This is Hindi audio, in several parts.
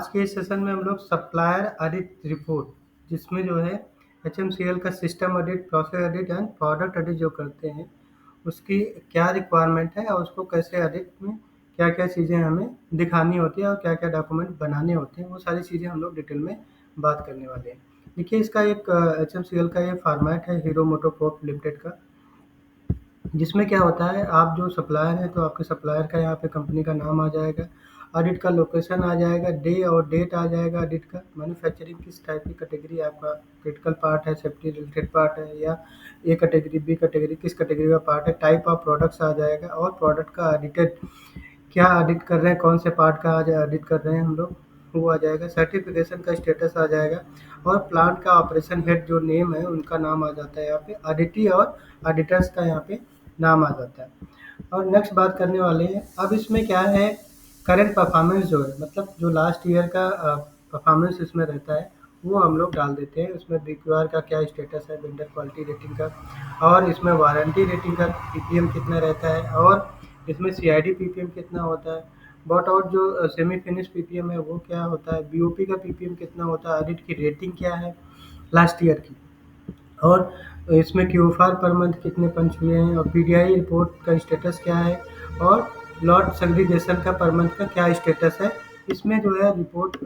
आज के इस सेशन में हम लोग सप्लायर ऑडिट रिपोर्ट, जिसमें जो है एचएमसीएल का system audit, process audit and product audit जो करते हैं, उसकी क्या रिक्वायरमेंट है और उसको कैसे ऑडिट में क्या-क्या चीज़ें हमें दिखानी होती है और क्या-क्या डॉक्यूमेंट बनाने होते हैं, वो सारी चीज़ें हम लोग डिटेल में बात करने वाले हैं। देखिए, इसका एक एचएमसीएल का ये फॉर्मेट है हीरो मोटोकॉर्प लिमिटेड का, जिसमें क्या होता है, आप जो सप्लायर हैं तो आपके सप्लायर का यहाँ पे कंपनी का नाम आ जाएगा, ऑडिट का लोकेशन आ जाएगा, डे और डेट आ जाएगा ऑडिट का, मैन्युफैक्चरिंग किस टाइप की कैटेगरी आपका क्रिटिकल पार्ट है, सेफ्टी रिलेटेड पार्ट है या ए कैटेगरी, बी कैटेगरी, किस कैटेगरी का पार्ट है, टाइप ऑफ प्रोडक्ट्स आ जाएगा और प्रोडक्ट का ऑडिटेड क्या ऑडिट कर रहे हैं, कौन से पार्ट का आज ऑडिट कर रहे हैं हम लोग, वो आ जाएगा, सर्टिफिकेशन का स्टेटस आ जाएगा और प्लांट का ऑपरेशन हेड जो नेम है उनका नाम आ जाता है यहाँ पे, ऑडिटी और ऑडिटर्स का यहाँ पे नाम आ जाता है। और नेक्स्ट बात करने वाले हैं, अब इसमें क्या है, करंट परफॉर्मेंस जो है, मतलब जो लास्ट ईयर का परफॉर्मेंस इसमें रहता है वो हम लोग डाल देते हैं। इसमें बीक्यूआर का क्या स्टेटस है, वेंडर क्वालिटी रेटिंग का, और इसमें वारंटी रेटिंग का पीपीएम कितना रहता है, और इसमें सीआईडी पीपीएम कितना होता है, बट और जो सेमी फिनिश पीपीएम है वो क्या होता है, बीओपी का पीपीएम कितना होता है, ऑडिट की रेटिंग क्या है लास्ट ईयर की, और इसमें क्यूएफआर पर मंथ कितने पंच हुए हैं, और पीडीआई रिपोर्ट का स्टेटस क्या है, और लॉट सेग्रीगेशन का पर मंथ का क्या स्टेटस है। इसमें जो है रिपोर्ट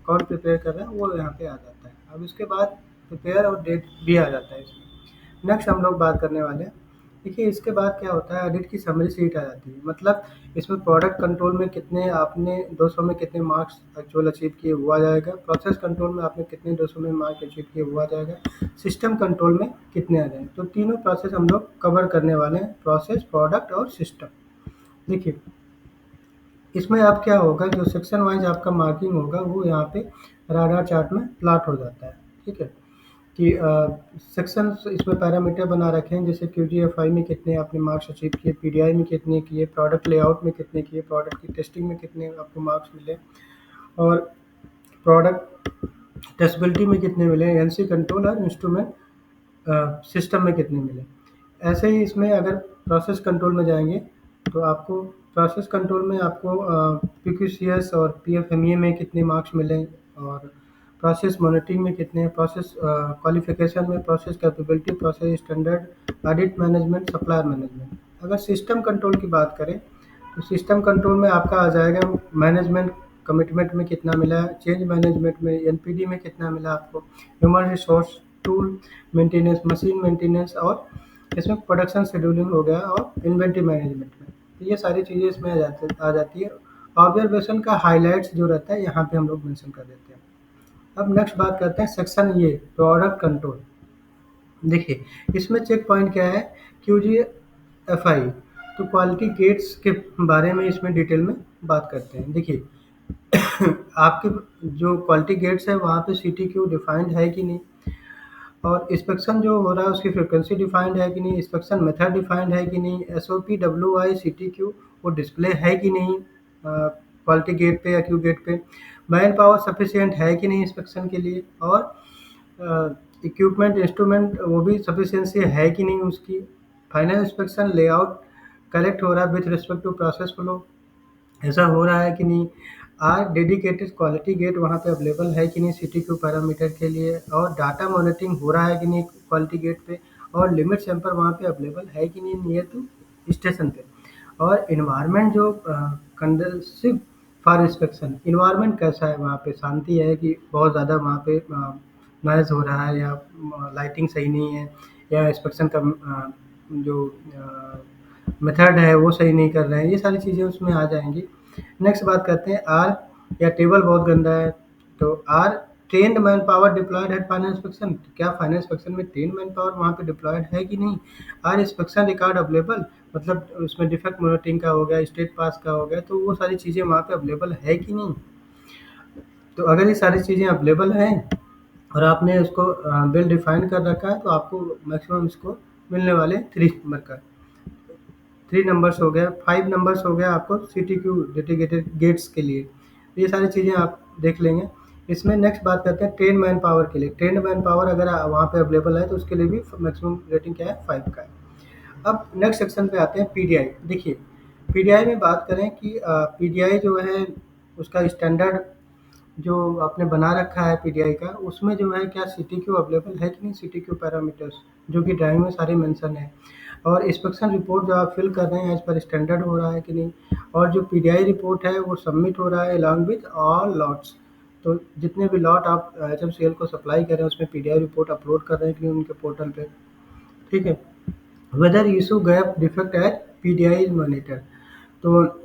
कौन प्रिपेयर कर रहा है वो यहाँ पे आ जाता है। अब उसके बाद प्रिपेयर और डेट भी आ जाता है इसमें। नेक्स्ट हम लोग बात करने वाले हैं, देखिए इसके बाद क्या होता है, ऑडिट की समरी शीट आ जाती है, मतलब इसमें प्रोडक्ट कंट्रोल में कितने आपने 200 में कितने मार्क्स एक्चुअल अचीव किए हुआ जाएगा, प्रोसेस कंट्रोल में आपने कितने 200 में मार्क अचीव किए हुआ जाएगा, सिस्टम कंट्रोल में कितने आ जाएंगे। तो तीनों प्रोसेस हम लोग कवर करने वाले हैं, प्रोसेस, प्रोडक्ट और सिस्टम। देखिए, इसमें अब क्या होगा, जो सेक्शन वाइज आपका मार्किंग होगा वो यहाँ पे राडार चार्ट में प्लॉट हो जाता है। ठीक है, कि सेक्शन इसमें पैरामीटर बना रखे हैं, जैसे क्यूजीएफआई में कितने आपने मार्क्स अचीव किए, पीडीआई में कितने किए, प्रोडक्ट लेआउट में कितने किए, प्रोडक्ट की टेस्टिंग में कितने आपको मार्क्स मिले, और प्रोडक्ट टेस्टेबिलिटी में कितने मिले, एनसी कंट्रोल और इंस्ट्रूमेंट सिस्टम में कितने मिले। ऐसे ही इसमें अगर प्रोसेस कंट्रोल में जाएंगे तो आपको प्रोसेस कंट्रोल में आपको पीक्यूसीएस और पीएफएमईए में कितने मार्क्स मिले, और प्रोसेस मॉनिटरिंग में कितने, प्रोसेस क्वालिफिकेशन में, process capability, process standard, audit management, supplier management. अगर सिस्टम कंट्रोल की बात करें तो सिस्टम कंट्रोल में आपका आ जाएगा मैनेजमेंट कमिटमेंट में कितना मिला, चेंज मैनेजमेंट में, एनपीडी में कितना मिला आपको, human resource, tool maintenance, machine maintenance, और इसमें प्रोडक्शन शेड्यूलिंग हो गया, और इन्वेंट्री मैनेजमेंट में। तो ये सारी चीज़ें इसमें आ जाती है। ऑब्जर्वेशन का हाइलाइट्स जो रहता है यहाँ पे हम लोग मेंशन कर देते हैं। अब नेक्स्ट बात करते हैं सेक्शन ये प्रोडक्ट कंट्रोल। देखिए, इसमें चेक पॉइंट क्या है, क्यूजीएफआई, तो क्वालिटी गेट्स के बारे में इसमें डिटेल में बात करते हैं। देखिए, आपके जो क्वालिटी गेट्स है वहाँ पे सीटीक्यू डिफाइंड है कि नहीं, और इंस्पेक्शन जो हो रहा है उसकी फ्रीक्वेंसी डिफाइंड है कि नहीं, इंस्पेक्शन मेथड डिफाइंड है कि नहीं, एसओपी, डब्ल्यूआई, सीटीक्यू वो डिस्प्ले है कि नहीं क्वालिटी गेट पे या क्यू गेट पे, मैन पावर सफिशिएंट है कि नहीं इंस्पेक्शन के लिए, और इक्विपमेंट, इंस्ट्रूमेंट वो भी सफिशिएंसी है कि नहीं उसकी, फाइनल इंस्पेक्शन लेआउट करेक्ट हो रहा है with respect to process flow, ऐसा हो रहा है कि नहीं, आर डेडिकेटेड क्वालिटी गेट वहाँ पे अवेलेबल है कि नहीं सीटीक्यू पैरामीटर के लिए, और डाटा मॉनिटरिंग हो रहा है कि नहीं क्वालिटी गेट पे, और लिमिट सैंपल वहाँ पे अवेलेबल है कि नहीं नियर टू स्टेशन पे, और इन्वायरमेंट जो कंडक्सिव फॉर इंस्पेक्शन, इन्वायरमेंट कैसा है वहाँ पे, शांति है कि बहुत ज़्यादा वहाँ पे नॉइज़ हो रहा है, या लाइटिंग सही नहीं है, या इंस्पेक्शन का जो मेथड है वो सही नहीं कर रहे हैं, ये सारी चीज़ें उसमें आ जाएंगी। नेक्स्ट बात करते हैं आर, या टेबल बहुत गंदा है, तो are trained man power deployed है फाइनल इंस्पेक्शन, क्या फाइनल इंस्पेक्शन में ट्रेंड मैन पावर वहाँ पे डिप्लॉयड है कि नहीं, आर इंस्पेक्शन रिकॉर्ड अवेलेबल, मतलब उसमें डिफेक्ट मॉनिटरिंग का हो गया, स्टेट पास का हो गया, तो वो सारी चीज़ें वहाँ पे अवेलेबल है कि नहीं। तो अगर ये सारी चीज़ें अवेलेबल हैं और आपने उसको बिल डिफाइन कर रखा है तो आपको मैक्सिमम इसको मिलने वाले 3 नंबर्स हो गया, 5 नंबर्स हो गया आपको सीटीक्यू डेडिकेटेड गेट्स के लिए। तो ये सारी चीज़ें आप देख लेंगे। इसमें नेक्स्ट बात करते हैं ट्रेन मैन पावर के लिए। ट्रेन मैन पावर अगर वहाँ पे अवेलेबल है तो उसके लिए भी मैक्सिमम रेटिंग क्या है, 5 का है। अब नेक्स्ट सेक्शन पे आते हैं पीडीआई। देखिए, पीडीआई में बात करें कि पीडीआई जो है उसका स्टैंडर्ड जो आपने बना रखा है पीडीआई का, उसमें जो है क्या सीटीक्यू अवेलेबल है कि नहीं, सीटीक्यू पैरामीटर्स जो कि ड्राइंग में सारे मेंशन है, और इंस्पेक्शन रिपोर्ट जो आप फिल कर रहे हैं एज पर स्टैंडर्ड हो रहा है कि नहीं, और जो पीडीआई रिपोर्ट है वो सबमिट हो रहा है अलॉन्ग विद ऑल लॉट्स। तो जितने भी लॉट आप एचएमसीएल को सप्लाई कर रहे हैं उसमें पीडीआई रिपोर्ट अपलोड कर रहे हैं कि नहीं उनके पोर्टल पे। ठीक है। Whether issue gap defect at PDI monitor. तो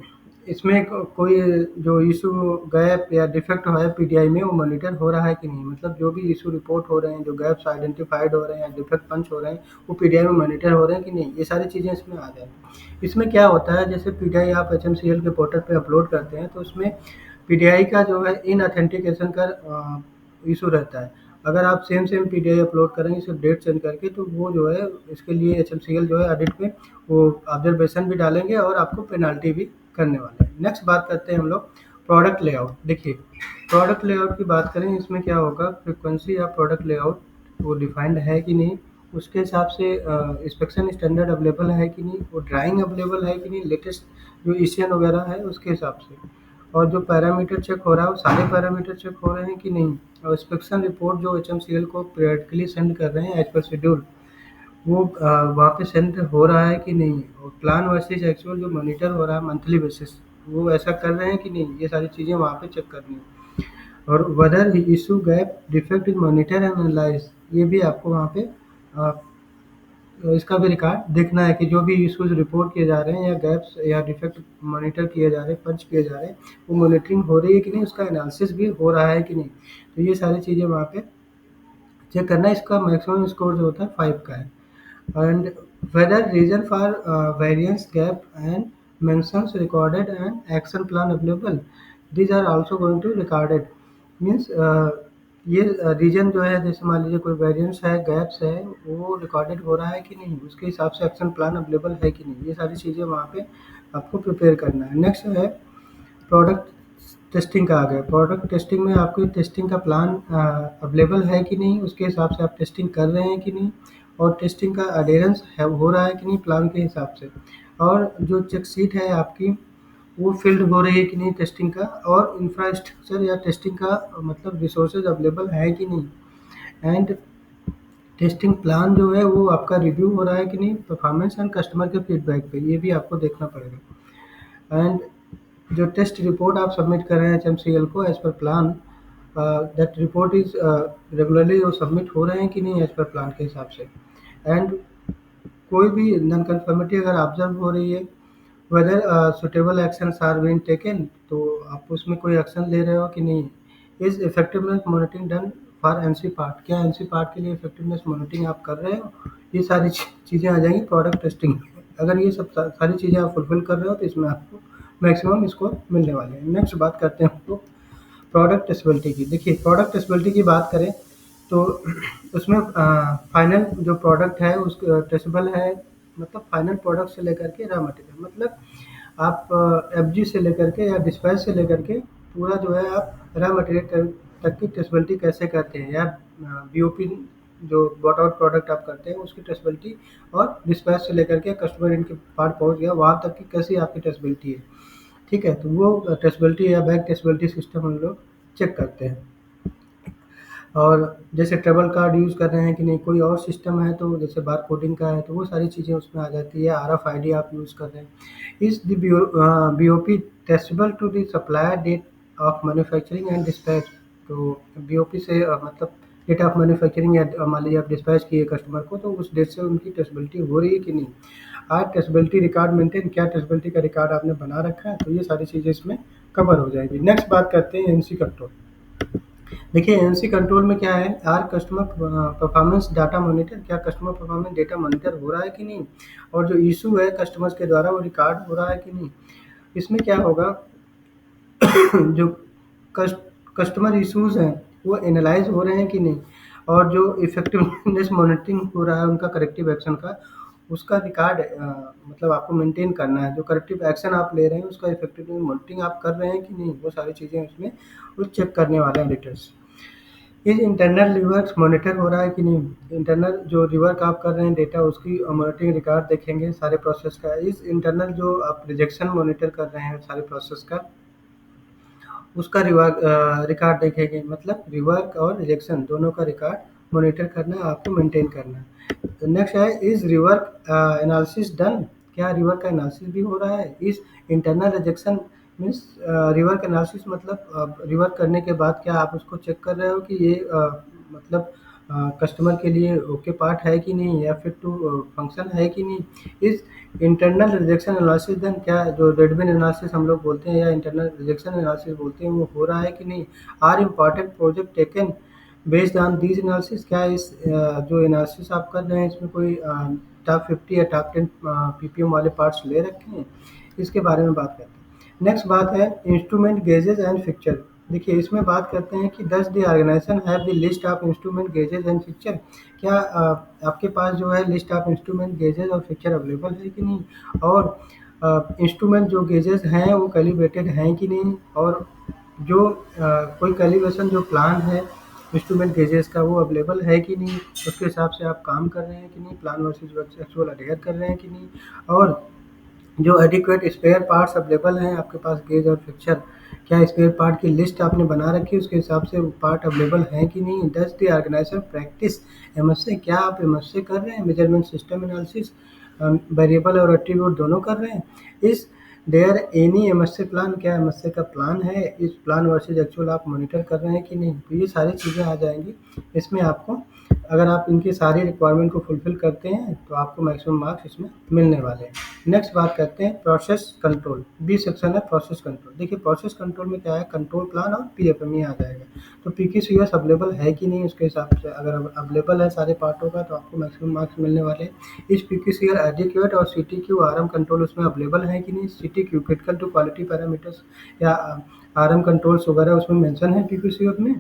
इसमें कोई जो इशू गैप या डिफेक्ट है पीडीआई में वो मॉनिटर हो रहा है कि नहीं, मतलब जो भी इशू रिपोर्ट हो रहे हैं, जो गैप्स आइडेंटिफाइड हो रहे हैं या डिफेक्ट पंच हो रहे हैं, वो पीडीआई में मॉनिटर हो रहे हैं कि नहीं, ये सारी चीज़ें इसमें आ जाएंगी। इसमें क्या होता है, जैसे पीडीआई आप एचएमसीएल के पोर्टल पे अपलोड करते हैं तो उसमें पीडीआई का जो है इन ऑथेंटिकेशन का इशू रहता है। अगर आप सेम सेम पीडीआई अपलोड करेंगे सिर्फ डेट चेंज करके, तो वो जो है इसके लिए एचएमसीएल जो है ऑडिट में वो ऑब्जर्वेशन भी डालेंगे और आपको पेनाल्टी भी करने वाले हैं। नेक्स्ट बात करते हैं हम लोग प्रोडक्ट लेआउट। देखिए, प्रोडक्ट लेआउट की बात करें, इसमें क्या होगा, फ्रीक्वेंसी या प्रोडक्ट लेआउट वो डिफाइंड है कि नहीं, उसके हिसाब से इंस्पेक्शन स्टैंडर्ड अवेलेबल है कि नहीं, वो ड्राइंग अवेलेबल है कि नहीं, लेटेस्ट जो ईसीएन वगैरह है उसके हिसाब से, और जो पैरामीटर चेक हो रहा है वो सारे पैरामीटर चेक हो रहे हैं कि नहीं, और इंस्पेक्शन रिपोर्ट जो एचएमसीएल को पीरियडिकली सेंड कर रहे हैं एज पर शेड्यूल, वो वहाँ पे सेंड हो रहा है कि नहीं, और प्लान वर्सेस एक्चुअल जो मॉनिटर हो रहा है मंथली बेसिस, वो ऐसा कर रहे हैं कि नहीं, ये सारी चीज़ें वहाँ पे चेक करनी है। और whether issue gap defect in monitor and analyse, ये भी आपको वहाँ पे अ, इसका भी रिकॉर्ड देखना है कि जो भी इश्यूज रिपोर्ट किए जा रहे हैं या गैप्स या डिफेक्ट मॉनिटर किए जा रहे हैं, पंच किए जा रहे हैं, वो मॉनिटरिंग हो रही है कि नहीं, उसका एनालिसिस भी हो रहा है कि नहीं। तो ये सारी चीज़ें वहाँ पे चेक करना है। इसका मैक्सिमम स्कोर जो होता है 5 का है। And whether reason for variance gap and mentions recorded and action plan available, these are also going to recorded, means ये रीजन जो है, जैसे मान लीजिए कोई वेरिएंस है, गैप्स है, वो रिकॉर्डेड हो रहा है कि नहीं, उसके हिसाब से एक्शन प्लान अवेलेबल है कि नहीं, ये सारी चीज़ें वहाँ पे आपको प्रिपेयर करना है। नेक्स्ट है प्रोडक्ट टेस्टिंग का आ गया। प्रोडक्ट टेस्टिंग में आपकी टेस्टिंग का प्लान अवेलेबल है कि नहीं, उसके हिसाब से आप टेस्टिंग कर रहे हैं कि नहीं, और टेस्टिंग का अडेरेंस है हो रहा है कि नहीं प्लान के हिसाब से, और जो चेक शीट है आपकी वो फील्ड हो रही है कि नहीं टेस्टिंग का, और इंफ्रास्ट्रक्चर या टेस्टिंग का मतलब रिसोर्सेज अवेलेबल है कि नहीं, एंड टेस्टिंग प्लान जो है वो आपका रिव्यू हो रहा है कि नहीं, परफॉर्मेंस एंड कस्टमर के फीडबैक पे, ये भी आपको देखना पड़ेगा। एंड जो टेस्ट रिपोर्ट आप सबमिट कर रहे हैं एचएमसीएल को as per plan, that report is regularly वो सबमिट हो रहे हैं कि नहीं एज पर प्लान के हिसाब से। एंड कोई भी नॉन कन्फर्मिटी अगर ऑब्जर्व हो रही है, whether suitable actions are being taken, तो आप उसमें कोई एक्शन ले रहे हो कि नहीं। Is effectiveness monitoring done for NC part, क्या एनसी पार्ट के लिए इफेक्टिवनेस मॉनिटरिंग आप कर रहे हो, ये सारी चीज़ें आ जाएंगी प्रोडक्ट टेस्टिंग में। अगर ये सब सारी चीज़ें आप फुलफिल कर रहे हो तो इसमें आपको मैक्सिमम स्कोर मिलने वाले हैं। नेक्स्ट बात करते हैं हम लोग प्रोडक्ट टेस्टेबिलिटी की। देखिए, प्रोडक्ट टेस्टेबिलिटी की बात करें तो उसमें फाइनल जो प्रोडक्ट है उस टेस्टेबल है, मतलब फाइनल प्रोडक्ट से लेकर के रॉ मटेरियल, मतलब आप एफजी से लेकर के या डिस्पैच से लेकर के पूरा जो है आप रॉ मटेरियल तक की टेस्टेबिलिटी कैसे करते हैं, या बीओपी जो बॉट आउट प्रोडक्ट आप करते हैं उसकी टेस्टेबिलिटी, और डिस्पैच से लेकर के कस्टमर इनके पार्ट पहुंच गया वहाँ तक की कैसी आपकी टेस्टेबिलिटी है। ठीक है, तो वो टेस्टेबिलिटी या बैक टेस्टेबिलिटी सिस्टम हम लोग चेक करते हैं। और जैसे ट्रैवल कार्ड यूज़ कर रहे हैं कि नहीं, कोई और सिस्टम है तो जैसे बार कोडिंग का है तो वो सारी चीज़ें उसमें आ जाती है। आरएफआईडी आप यूज़ कर रहे हैं। Is the BOP testable to the supplier date of manufacturing and dispatch. तो बीओपी से मतलब डेट ऑफ मैन्युफैक्चरिंग या मान लीजिए आप डिस्पैच किए कस्टमर को, तो उस डेट से उनकी टेस्टेबिलिटी हो रही है कि नहीं। आज टेस्टेबिलिटी रिकॉर्ड मेंटेन, क्या टेस्टेबिलिटी का रिकॉर्ड आपने बना रखा है, तो ये सारी चीज़ें इसमें कवर हो जाएगी। नेक्स्ट बात करते हैं एनसी कंट्रोल। देखिए, एनसी कंट्रोल में क्या है, are customer performance data monitor, क्या कस्टमर परफॉर्मेंस डेटा मॉनिटर हो रहा है कि नहीं, और जो इशू है कस्टमर्स के द्वारा वो रिकॉर्ड हो रहा है कि नहीं। इसमें क्या होगा जो कस्टमर इश्यूज हैं वो एनालाइज हो रहे हैं कि नहीं, और जो इफेक्टिवनेस मॉनिटरिंग हो रहा है उनका करेक्टिव एक्शन का, उसका रिकॉर्ड मतलब आपको मेंटेन करना है। जो करेक्टिव एक्शन आप ले रहे हैं उसका इफेक्टिवनेस मॉनिटरिंग आप कर रहे हैं कि नहीं, वो सारी चीज़ें उसमें वो चेक करने वाले हैं editors. Is internal rework monitor हो रहा है कि नहीं, इंटरनल जो रिवर्क आप कर रहे हैं डेटा उसकी मॉनिटरिंग रिकॉर्ड देखेंगे सारे प्रोसेस का। इज इंटरनल जो आप रिजेक्शन मॉनिटर कर रहे हैं सारे प्रोसेस का, उसका रिकॉर्ड देखेंगे, मतलब रिवर्क और रिजेक्शन दोनों का रिकॉर्ड मॉनिटर करना है, आपको मेंटेन करना है। नेक्स्ट है इज रिवर्क एनालिसिस डन, क्या रिवर्क का एनालिसिस भी हो रहा है। Is internal rejection means rework analysis मतलब रिवर्क करने के बाद क्या आप उसको चेक कर रहे हो कि ये मतलब कस्टमर के लिए ओके पार्ट है कि नहीं, या फिर टू फंक्शन है कि नहीं। इस इंटरनल रिजेक्शन एनालिसिस देन, क्या जो रेडबिन एनालिसिस हम लोग बोलते हैं या इंटरनल रिजेक्शन एनालिसिस बोलते हैं, वो हो रहा है कि नहीं। Are important project taken based on these analysis, क्या इस जो एनालिसिस आप कर रहे हैं इसमें कोई टॉप 50 या टॉप 10 पीपीएम वाले पार्ट्स ले रखे हैं, इसके बारे में बात करते हैं। नेक्स्ट बात है इंस्ट्रूमेंट गेजेस एंड फिक्चर। देखिए इसमें बात करते हैं कि does the organisation have the list of instrument gauges and fixture, क्या आपके पास जो है लिस्ट ऑफ इंस्ट्रूमेंट गेजेस और फिक्चर अवेलेबल है कि नहीं, और इंस्ट्रूमेंट जो गेजेस हैं वो कैलिब्रेटेड हैं कि नहीं, और जो कोई कैलिब्रेशन जो प्लान है इंस्ट्रूमेंट गेजेस का वो अवेलेबल है कि नहीं, उसके हिसाब से आप काम कर रहे हैं कि नहीं, प्लान वर्सेस एक्चुअल अडेयर कर रहे हैं कि नहीं, और जो एडिक्वेट स्पेयर पार्ट्स अवेलेबल हैं आपके पास गेज और फिक्चर, क्या स्पेयर पार्ट की लिस्ट आपने बना रखी है, उसके हिसाब से पार्ट अवेलेबल हैं कि नहीं। Does the organisation practice MSA, क्या आप एमएसए कर रहे हैं, मेजरमेंट सिस्टम एनालिसिस, वेरिएबल और एट्रीब्यूट दोनों कर रहे हैं। Is there any MSA plan, क्या एमएसए का प्लान है, इस प्लान वर्सेज एक्चुअल आप मॉनिटर कर रहे हैं कि नहीं। तो ये सारी चीज़ें आ जाएंगी इसमें आपको, अगर आप इनकी सारी रिक्वायरमेंट को फुलफिल करते हैं तो आपको मैक्सिमम मार्क्स इसमें मिलने वाले हैं। नेक्स्ट बात करते हैं प्रोसेस कंट्रोल, बी सेक्शन है प्रोसेस कंट्रोल। देखिए प्रोसेस कंट्रोल में क्या है, कंट्रोल प्लान और पीएफएमई आ जाएगा। तो पीक्यूसीएस अवेलेबल है कि नहीं, उसके हिसाब से अगर अवेलेबल है सारे पार्टों का तो आपको मैक्सिमम मार्क्स मिलने वाले हैं। इस पीक्यूसीएस एडिक्वेट और सीटीक्यू आरएम कंट्रोल उसमें अवेलेबल है कि नहीं। सीटीक्यू क्रिटिकल टू क्वालिटी पैरामीटर्स या आरएम कंट्रोल्स वगैरह उसमें मेंशन है पीक्यूसीएस में।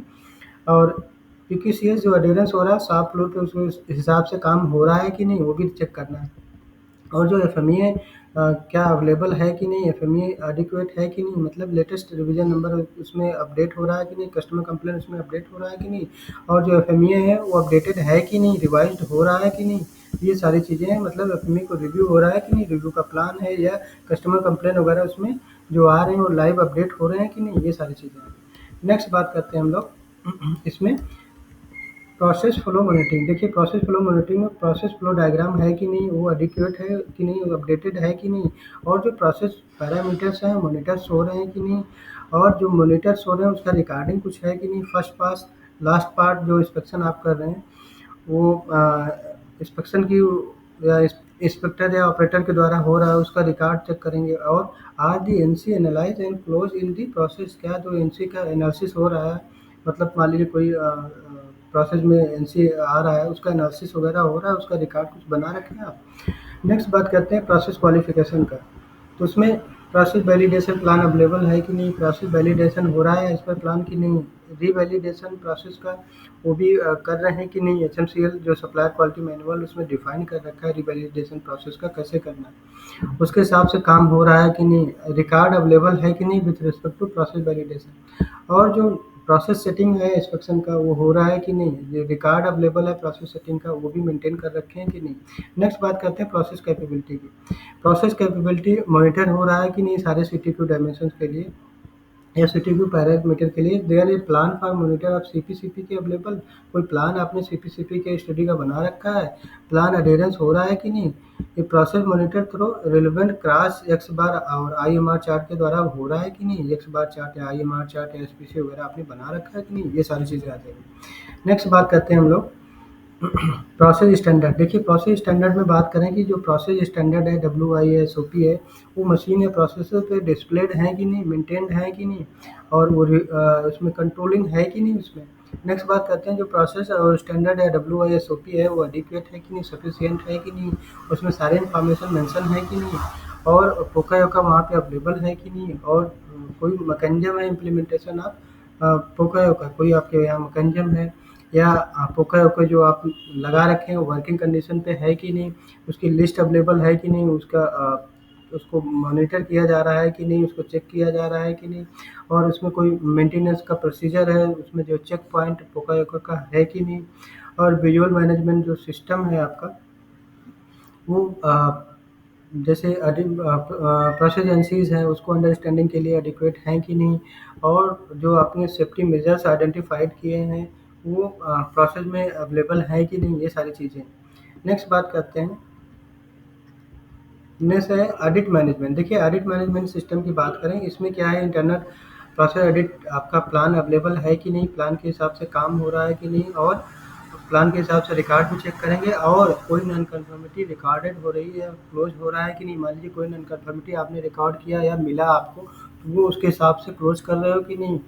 और पीक्यूसीएस जो एडेरेंस हो रहा है शॉप फ्लोर पे उसमें उस हिसाब से काम हो रहा है कि नहीं, वो भी चेक करना है। और जो एफएमईए क्या अवेलेबल है कि नहीं, एफएमईए एडिक्वेट है कि नहीं, मतलब लेटेस्ट रिवीजन नंबर उसमें अपडेट हो रहा है कि नहीं, कस्टमर कंप्लेन उसमें अपडेट हो रहा है कि नहीं, और जो एफएमईए है वो अपडेटेड है कि नहीं, रिवाइज्ड हो रहा है कि नहीं। ये सारी चीज़ें हैं, मतलब एफएमईए को रिव्यू हो रहा है कि नहीं, रिव्यू का प्लान है, या कस्टमर कंप्लेन वगैरह उसमें जो आ रहे हैं वो लाइव अपडेट हो रहे हैं कि नहीं, ये सारी चीज़ें हैं। नेक्स्ट बात करते हैं हम लोग इसमें प्रोसेस फ्लो मॉनिटरिंग। देखिए प्रोसेस फ्लो मॉनिटरिंग में प्रोसेस फ्लो डायग्राम है कि नहीं, वो एडिक्वेट है कि नहीं, वो अपडेटेड है कि नहीं, और जो प्रोसेस पैरामीटर्स हैं मॉनिटर्स हो रहे हैं कि नहीं, और जो मॉनिटर्स हो रहे हैं उसका रिकॉर्डिंग कुछ है कि नहीं। फर्स्ट पास लास्ट पार्ट जो इंस्पेक्शन आप कर रहे हैं वो इंस्पेक्शन की या इंस्पेक्टर या ऑपरेटर के द्वारा हो रहा है, उसका रिकॉर्ड चेक करेंगे। और are the NC analyse and close in the process, क्या जो एनसी का एनालिसिस हो रहा है, मतलब मान लीजिए कोई प्रोसेस में एनसी आ रहा है उसका एनालिसिस वगैरह हो रहा है, उसका रिकॉर्ड कुछ बना रखें आप। नेक्स्ट बात करते हैं प्रोसेस क्वालिफिकेशन का। तो उसमें प्रोसेस वैलिडेशन प्लान अवेलेबल है कि नहीं, प्रोसेस वैलिडेशन हो रहा है इस पर प्लान की नहीं, रीवैलिडेशन प्रोसेस का वो भी कर रहे हैं कि नहीं। एचएमसीएल जो सप्लायर क्वालिटी मैनुअल उसमें डिफाइन कर रखा है रीवैलिडेशन प्रोसेस का कैसे करना है, उसके हिसाब से काम हो रहा है कि नहीं, रिकॉर्ड अवेलेबल है कि नहीं with respect to process validation. और जो प्रोसेस सेटिंग है इंस्पेक्शन का वो हो रहा है कि नहीं, ये रिकॉर्ड अवेलेबल है प्रोसेस सेटिंग का, वो भी मेंटेन कर रखे हैं कि नहीं। नेक्स्ट बात करते हैं प्रोसेस कैपेबिलिटी की। प्रोसेस कैपेबिलिटी मॉनिटर हो रहा है कि नहीं सारे सीटीक्यू डायमेंशंस के लिए या सीटीक्यू पैरामीटर के लिए। There a plan for monitor of CPCP के अवेलेबल, कोई प्लान आपने सीपीसीपी के स्टडी का बना रखा है, प्लान अडेरेंस हो रहा है कि नहीं। ये process monitor through relevant cross X bar और आईएमआर चार्ट के द्वारा हो रहा है कि नहीं, एक्स बार चार्ट या आईएमआर चार्ट या एसपीसी वगैरह आपने बना रखा है कि नहीं, ये सारी चीज़ें आ जाएंगी। नेक्स्ट बात करते हैं हम लोग प्रोसेस स्टैंडर्ड। देखिए प्रोसेस स्टैंडर्ड में बात करें कि जो प्रोसेस स्टैंडर्ड है WIS-OP है, वो मशीन या प्रोसेसर पे डिस्प्लेड है कि नहीं, मेंटेन्ड है कि नहीं, और वो उसमें कंट्रोलिंग है कि नहीं उसमें। नेक्स्ट बात करते हैं जो प्रोसेस और स्टैंडर्ड है WIS-OP है वो एडिक्वेट है कि नहीं, सफिशिएंट है कि नहीं, उसमें सारे इन्फॉर्मेशन मेंशन है कि नहीं, और पोका योका वहाँ पे अवेलेबल है कि नहीं, और कोई मैकेनिज्म है इम्प्लीमेंटेशन ऑफ पोका योका, कोई आपके यहाँ मैकेनिज्म है या पोका योका जो आप लगा रखे हैं वर्किंग कंडीशन पे है कि नहीं, उसकी लिस्ट अवेलेबल है कि नहीं, उसका उसको मॉनिटर किया जा रहा है कि नहीं, उसको चेक किया जा रहा है कि नहीं, और उसमें कोई मेंटेनेंस का प्रोसीजर है उसमें जो चेक पॉइंट पोका योका का है कि नहीं, और विजुअल मैनेजमेंट जो सिस्टम है आपका वो जैसे प्रोसेस एजेंसीज है उसको अंडरस्टैंडिंग के लिए एडिक्वेट हैं कि नहीं, और जो आपने सेफ्टी मेजर्स आइडेंटिफाइड किए हैं वो प्रोसेस में अवेलेबल है कि नहीं, ये सारी चीज़ें। नेक्स्ट बात करते हैं, नेक्स्ट है ऑडिट मैनेजमेंट। देखिए ऑडिट मैनेजमेंट सिस्टम की बात करें, इसमें क्या है, इंटरनल प्रोसेस ऑडिट आपका प्लान अवेलेबल है कि नहीं, प्लान के हिसाब से काम हो रहा है कि नहीं, और प्लान के हिसाब से रिकॉर्ड भी चेक करेंगे, और कोई नॉन कंफर्मिटी रिकॉर्डेड हो रही है, क्लोज हो रहा है कि नहीं। मान लीजिए कोई नॉन कंफर्मिटी आपने रिकॉर्ड किया या मिला आपको, तो वो उसके हिसाब से क्लोज कर रहे हो कि नहीं,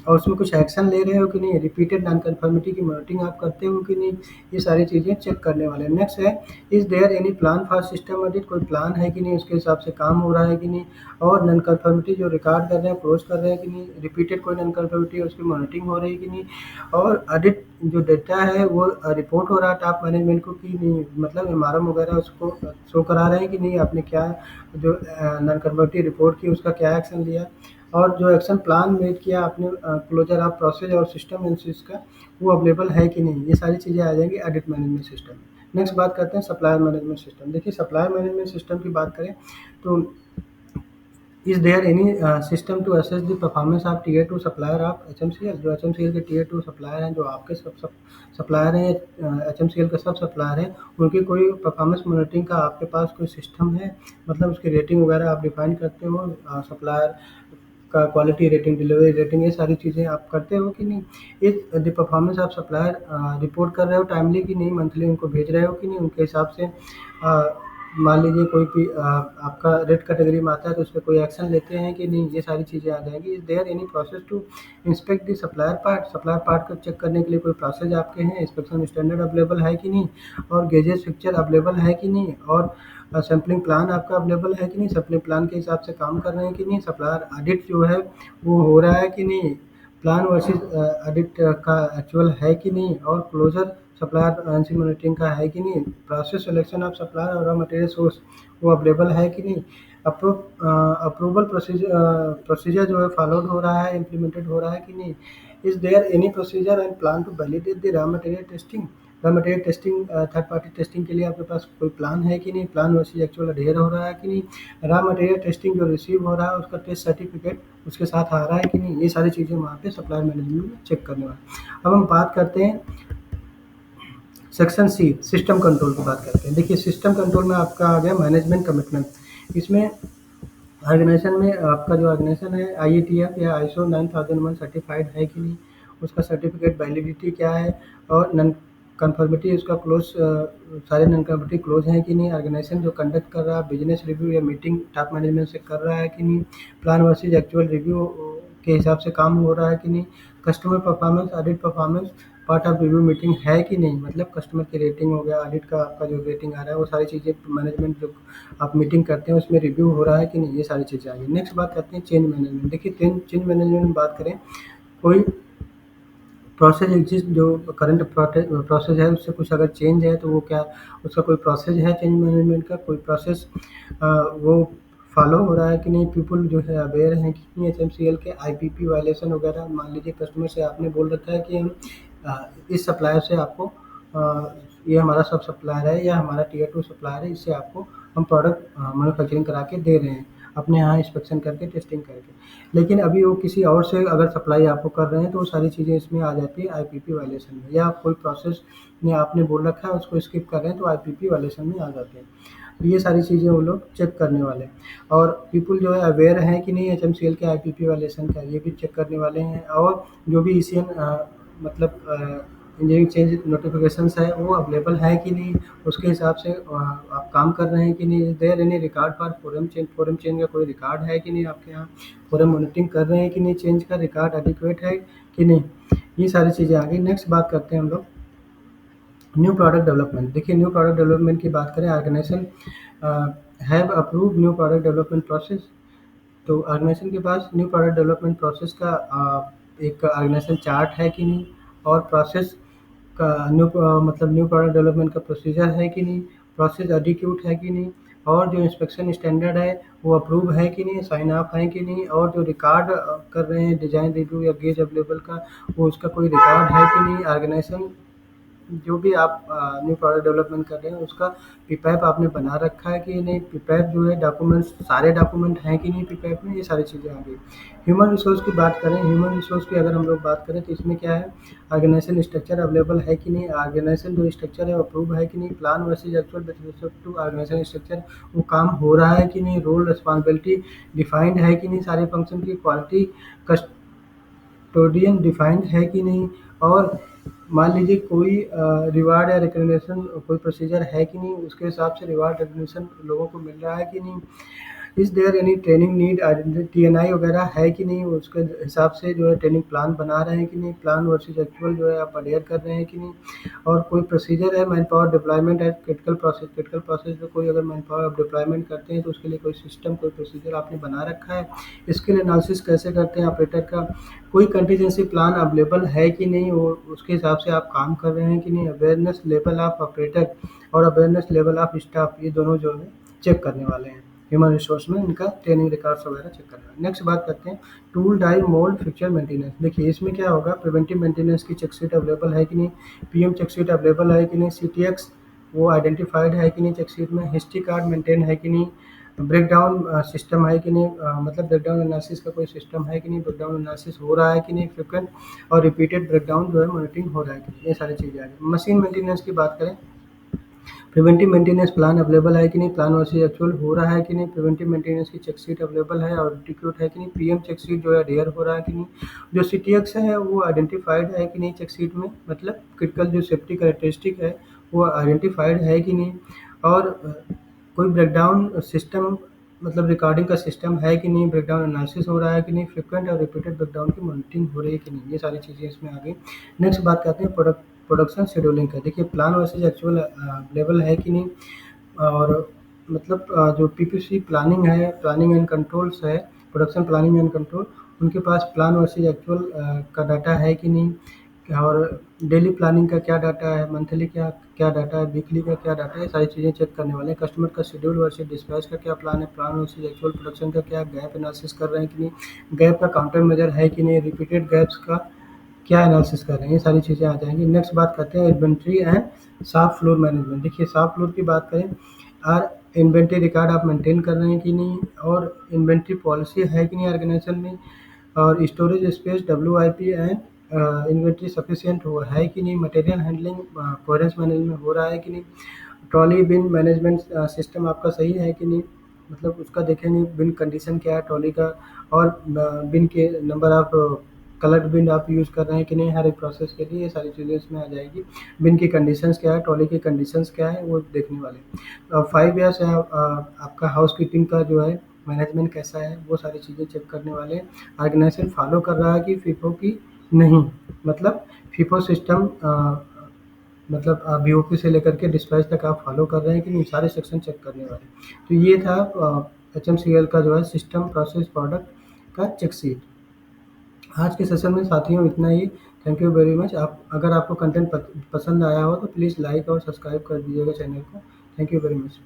और उसमें कुछ एक्शन ले रहे हो कि नहीं, रिपीटेड नॉन कन्फर्मिटी की मॉनिटरिंग आप करते हो कि नहीं, ये सारी चीज़ें चेक करने वाले हैं। नेक्स्ट है, is there any plan for system audit, कोई प्लान है कि नहीं, उसके हिसाब से काम हो रहा है कि नहीं, और नॉन कन्फर्मिटी जो रिकॉर्ड कर रहे हैं क्लोज कर रहे हैं कि नहीं, रिपीटेड कोई नॉन कन्फर्मिटी है उसकी मॉनिटरिंग हो रही है कि नहीं, और ऑडिट जो डेटा है वो रिपोर्ट हो रहा है टॉप मैनेजमेंट को कि नहीं, मतलब एमआरएम वगैरह उसको शो करा रहे हैं कि नहीं, आपने क्या जो नॉन कन्फर्मिटी रिपोर्ट की उसका क्या एक्शन लिया, और जो एक्शन प्लान मेड किया आपने क्लोजर ऑफ प्रोसेस और सिस्टम एनालिसिस का, वो अवेलेबल है कि नहीं, ये सारी चीज़ें आ जाएंगी ऑडिट मैनेजमेंट सिस्टम में। नेक्स्ट बात करते हैं सप्लायर मैनेजमेंट सिस्टम। देखिए सप्लायर मैनेजमेंट सिस्टम की बात करें तो is there any system to assess the performance of tier two supplier of HMCL, जो एचएमसीएल के टीयर टू सप्लायर हैं, जो आपके सब सप्लायर हैं, एचएमसीएल के सब सप्लायर हैं, उनकी कोई परफॉर्मेंस मॉनिटरिंग का आपके पास कोई सिस्टम है, मतलब उसकी रेटिंग वगैरह आप डिफाइन करते हो, सप्लायर का क्वालिटी रेटिंग, डिलीवरी रेटिंग, ये सारी चीज़ें आप करते हो कि नहीं। इस द परफॉर्मेंस आप सप्लायर रिपोर्ट कर रहे हो टाइमली कि नहीं, मंथली उनको भेज रहे हो कि नहीं, उनके हिसाब से मान लीजिए कोई भी आपका रेड कैटेगरी में आता है तो उस पर कोई एक्शन लेते हैं कि नहीं, ये सारी चीज़ें आ जाएंगी। Is there any process to inspect the supplier part, supplier part को चेक करने के लिए कोई प्रोसेस आपके हैं, इंस्पेक्शन स्टैंडर्ड अवेलेबल है कि नहीं, और गेजेस पिक्चर अवेलेबल है कि नहीं, और सैम्पलिंग प्लान आपका अवेलेबल है कि नहीं, सैम्पलिंग प्लान के हिसाब से काम कर रहे हैं कि नहीं, सप्लायर ऑडिट जो है वो हो रहा है कि नहीं, प्लान वर्सेस ऑडिट का एक्चुअल है कि नहीं, और क्लोजर सप्लायर एजेंसी मॉनिटरिंग का है कि नहीं, प्रोसेस सिलेक्शन ऑफ सप्लायर और रॉ मटेरियल सोर्स वो अवेलेबल है कि नहीं, अप्रूवल प्रोसीजर जो है फॉलोड हो रहा है, इम्प्लीमेंटेड हो रहा है कि नहीं। Is there any procedure and plan to validate the raw material testing, raw material testing third party testing के लिए आपके पास कोई प्लान है कि नहीं, प्लान वर्सेस एक्चुअल अडेयर हो रहा है कि नहीं, रॉ मटेरियल टेस्टिंग जो रिसीव हो रहा है उसका टेस्ट सर्टिफिकेट उसके साथ आ रहा है कि नहीं, ये सारी चीज़ें वहाँ पे सप्लायर मैनेजमेंट में चेक करने वाले। अब हम बात करते हैं सेक्शन सी, सिस्टम कंट्रोल की बात करते हैं। देखिए सिस्टम कंट्रोल में आपका आ गया मैनेजमेंट कमिटमेंट। इसमें ऑर्गेनाइजेशन में आपका जो ऑर्गेनाइजेशन है आईएटीएफ या आईएसओ 9001 सर्टिफाइड है कि नहीं, उसका सर्टिफिकेट वैलिडिटी क्या है, और नॉन कन्फर्मिटी उसका क्लोज, सारे नॉन कन्फर्मिटी क्लोज हैं कि नहीं, ऑर्गेनाइजेशन जो कंडक्ट कर रहा है बिजनेस रिव्यू या मीटिंग टॉप मैनेजमेंट से कर रहा है कि नहीं, प्लान वर्सेज एक्चुअल रिव्यू के हिसाब से काम हो रहा है कि नहीं, customer performance audit performance part of review meeting है कि नहीं, मतलब कस्टमर की रेटिंग हो गया, ऑडिट का आपका जो रेटिंग आ रहा है, वो सारी चीज़ें मैनेजमेंट जो आप मीटिंग करते हैं उसमें रिव्यू हो रहा है कि नहीं, ये सारी चीज़ें आ गई। नेक्स्ट बात करते हैं चेंज मैनेजमेंट। देखिए चेंज मैनेजमेंट में बात करें, कोई प्रोसेस एग्जिस्ट जो करंट प्रोसेस है उससे कुछ अगर चेंज है तो वो क्या, उसका कोई प्रोसेस है चेंज मैनेजमेंट का, कोई प्रोसेस वो फॉलो हो रहा है कि नहीं, पीपल जो है अवेयर हैं कि नहीं, एचएमसीएल के आईपीपी वायलेशन वगैरह। मान लीजिए कस्टमर से आपने बोल रखा है कि हम इस सप्लायर से आपको ये हमारा सब सप्लायर है या हमारा टीयर टू सप्लायर है, इससे आपको हम प्रोडक्ट मैन्युफैक्चरिंग करा के दे रहे हैं अपने यहाँ इंस्पेक्शन करके टेस्टिंग करके, लेकिन अभी वो किसी और से अगर सप्लाई आपको कर रहे हैं तो वो सारी चीज़ें इसमें आ जाती है आईपीपी वायलेशन में, या कोई प्रोसेस में आपने बोल रखा है उसको स्किप कर रहे हैं तो आईपीपी वायलेशन में आ जाते हैं। तो ये सारी चीज़ें वो लोग चेक करने वाले हैं, और पीपल जो है अवेयर हैं कि नहीं एचएमसीएल के आईपीपी वायलेशन का, ये भी चेक करने वाले हैं, और जो भी ईसीएन मतलब इंजीनियरिंग चेंज नोटिफिकेशंस है वो अवेलेबल है कि नहीं, उसके हिसाब से आप काम कर रहे हैं कि नहीं, there any record for forum change का कोई रिकॉर्ड है कि नहीं आपके यहाँ, फोरम मॉनिटरिंग कर रहे हैं कि नहीं, चेंज का रिकॉर्ड एडिक्वेट है कि नहीं, ये सारी चीज़ें आ गई। नेक्स्ट बात करते हैं हम लोग न्यू प्रोडक्ट डेवलपमेंट। देखिए न्यू प्रोडक्ट डेवलपमेंट की बात करें, organisation have approve new product development process. तो ऑर्गेनाइजेशन के पास न्यू प्रोडक्ट डेवलपमेंट प्रोसेस का एक ऑर्गेनाइजेशन चार्ट है कि नहीं, और प्रोसेस का मतलब न्यू प्रोडक्ट डेवलपमेंट का प्रोसीजर है कि नहीं, प्रोसेस एडिक्यूट है कि नहीं, और जो इंस्पेक्शन स्टैंडर्ड है वो अप्रूव है कि नहीं, साइन ऑफ है कि नहीं, और जो रिकॉर्ड कर रहे हैं डिज़ाइन रिव्यू या गेज अवेलेबल का, वो उसका कोई रिकॉर्ड है कि नहीं, ऑर्गेनाइजेशन जो भी आप न्यू प्रोडक्ट डेवलपमेंट कर रहे हैं उसका पीपैप आपने बना रखा है कि नहीं, पीपैप जो है डॉक्यूमेंट्स सारे डॉक्यूमेंट हैं कि नहीं पीपैप में, ये सारी चीज़ें आ गई। ह्यूमन रिसोर्स की बात करें, ह्यूमन रिसोर्स की अगर हम लोग बात करें तो इसमें क्या है, ऑर्गेनाइजेशन स्ट्रक्चर अवेलेबल है कि नहीं, ऑर्गेनाइजेशन जो स्ट्रक्चर है अप्रूव है कि नहीं, plan versus actual with respect to organisation structure वो काम हो रहा है कि नहीं, रोल रिस्पॉन्सिबिलिटी डिफाइंड है कि नहीं, सारे फंक्शन की क्वालिटी कस्टोडियन डिफाइंड है कि नहीं, और मान लीजिए कोई रिवार्ड या रिकग्निशन कोई प्रोसीजर है कि नहीं, उसके हिसाब से रिवार्ड रिकग्निशन लोगों को मिल रहा है कि नहीं, is there any training need, TNI वगैरह है कि नहीं, उसके हिसाब से जो है ट्रेनिंग प्लान बना रहे हैं कि नहीं, प्लान वर्सेज एक्चुअल जो है आप अडेयर कर रहे हैं कि नहीं, और कोई प्रोसीजर है man power deployment eight critical process में कोई अगर मैन पावर आप डिप्लॉयमेंट करते हैं तो उसके लिए कोई सिस्टम कोई प्रोसीजर आपने बना रखा है, स्किल एनालिसिस कैसे करते हैं ऑपरेटर का, कोई कंटीजेंसी प्लान अवेलेबल है कि नहीं, वो उसके हिसाब से आप काम कर रहे हैं कि नहीं, अवेयरनेस लेवल ऑफ ऑपरेटर और अवेयरनेस लेवल ऑफ स्टाफ, ये दोनों जो है चेक करने वाले हैं ह्यूमन रिसोर्स में, इनका ट्रेनिंग रिकॉर्ड्स वगैरह चेक करना है। नेक्स्ट बात करते हैं tool die mould fixture maintenance. देखिए इसमें क्या होगा, प्रिवेंटिव मेंटेनेंस की चेक शीट अवेलेबल है कि नहीं, पीएम चेक शीट अवेलेबल है कि नहीं, सीटीएक्स वो आइडेंटिफाइड है कि नहीं चेक शीट में, हिस्ट्री कार्ड मेंटेन है कि नहीं, ब्रेकडाउन सिस्टम है कि नहीं, मतलब ब्रेकडाउन एनालिसिस का कोई सिस्टम है कि नहीं, ब्रेकडाउन एनालिसिस हो रहा है कि नहीं, फ्रिक्वेंट और रिपीटेड ब्रेकडाउन जो है मॉनिटरिंग हो रहा है कि नहीं, ये सारी चीज़ें आ गई। मशीन मेंटेनेंस की बात करें, प्रिवेंटिव मेंटेनेंस प्लान अवेलेबल है कि नहीं, प्लान वर्सेज एक्चुअल हो रहा है कि नहीं, प्रिवेंटिव मेंटेनेंस की चेक शीट अवेलेबल है और एग्जीक्यूट है कि नहीं, पीएम चेक शीट जो है अडेयर हो रहा है कि नहीं, जो सीटीएक्स है वो आइडेंटिफाइड है कि नहीं चेक शीट में, मतलब क्रिटिकल जो सेफ्टी कैरेक्टरिस्टिक है वो आइडेंटिफाइड है कि नहीं, और कोई ब्रेकडाउन सिस्टम मतलब रिकॉर्डिंग का सिस्टम है कि नहीं, ब्रेकडाउन एनालिसिस हो रहा है कि नहीं, फ्रिक्वेंट और रिपीटेड ब्रेकडाउन की मॉनिटरिंग हो रही है कि नहीं, ये सारी चीज़ें इसमें आ गई। नेक्स्ट बात करते हैं प्रोडक्शन शेड्यूलिंग का। देखिए प्लान वर्सेज एक्चुअल अवेलेबल है कि नहीं, और मतलब जो पीपीसी प्लानिंग है, प्लानिंग एंड कंट्रोल्स है, प्रोडक्शन प्लानिंग एंड कंट्रोल, उनके पास प्लान वर्सेज एक्चुअल का डाटा है कि नहीं, और डेली प्लानिंग का क्या डाटा है, मंथली क्या क्या डाटा है, वीकली का क्या डाटा है, सारी चीज़ें चेक करने वाले हैं। कस्टमर का शेड्यूल वर्सेज डिस्पैच का क्या प्लान है, प्लान वर्सेज एक्चुअल प्रोडक्शन का क्या गैप एनालिसिस कर रहे हैं कि नहीं, गैप का काउंटर मेजर है कि नहीं, रिपीटेड गैप्स का क्या एनालिसिस कर रहे हैं, ये सारी चीज़ें आ जाएंगी। नेक्स्ट बात करते हैं inventory and shop floor management. देखिए शॉप फ्लोर की बात करें, आर इन्वेंट्री रिकॉर्ड आप मेंटेन कर रहे हैं कि नहीं, और इन्वेंट्री पॉलिसी है कि नहीं ऑर्गेनाइजेशन में, और storage space WIP and inventory sufficient हुआ है कि नहीं, मटेरियल हैंडलिंग कोहेरेंस मैनेजमेंट हो रहा है कि नहीं, ट्रॉली बिन मैनेजमेंट सिस्टम आपका सही है कि नहीं, मतलब उसका देखेंगे बिन कंडीशन क्या है ट्रॉली का, और बिन के नंबर ऑफ कलर्ड बिन आप यूज़ कर रहे हैं कि नहीं हर एक प्रोसेस के लिए, ये सारी चीज़ें इसमें आ जाएगी। बिन की कंडीशंस क्या है, ट्रॉली की कंडीशंस क्या है, वो देखने वाले। 5 ईयर्स है आपका हाउस कीपिंग का जो है मैनेजमेंट कैसा है, वो सारी चीज़ें चेक करने वाले हैं। ऑर्गेनाइजेशन फॉलो कर रहा है कि फीफो की नहीं, मतलब फीफो सिस्टम मतलब बीओपी से लेकर के डिस्पैच तक आप फॉलो कर रहे हैं कि नहीं, सारे सेक्शन चेक करने वाले। तो ये था एचएमसीएल का जो है सिस्टम प्रोसेस प्रोडक्ट का चेक शीट। आज के सेशन में साथियों इतना ही। Thank you very much. आप अगर आपको कंटेंट पसंद आया हो तो प्लीज़ लाइक और सब्सक्राइब कर दीजिएगा चैनल को। Thank you very much.